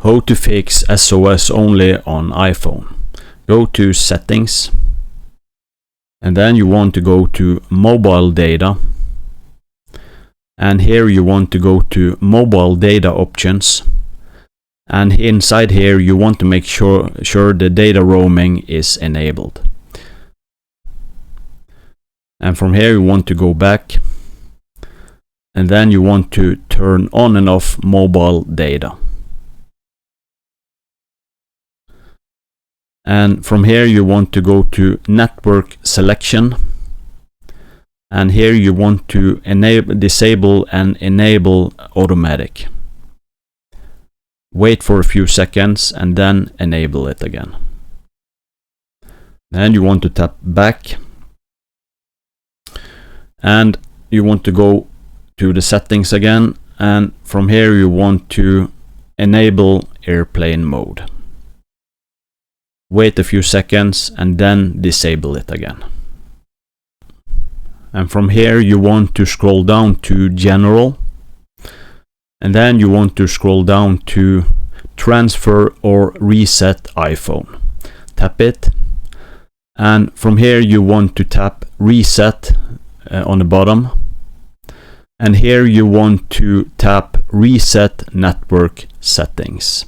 How to fix SOS only on iPhone. Go to settings, and then you want to go to mobile data, and here you want to go to mobile data options, and inside here you want to make sure the data roaming is enabled. And from here you want to go back, and then you want to turn on and off mobile data. And from here you want to go to network selection, and here you want to disable and enable automatic. Wait for a few seconds and then enable it again. Then you want to tap back, and you want to go to the settings again, and from here you want to enable airplane mode. Wait a few seconds and then disable it again. And from here you want to scroll down to general, and then you want to scroll down to transfer or reset iPhone. Tap it, and from here you want to tap reset on the bottom, and here you want to tap reset network settings.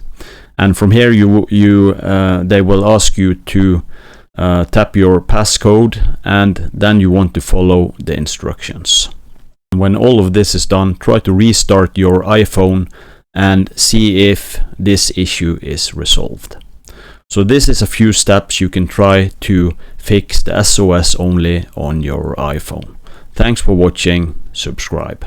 And from here they will ask you to tap your passcode, and then you want to follow the instructions. When all of this is done, try to restart your iPhone and see if this issue is resolved. So this is a few steps you can try to fix the SOS only on your iPhone. Thanks for watching. Subscribe.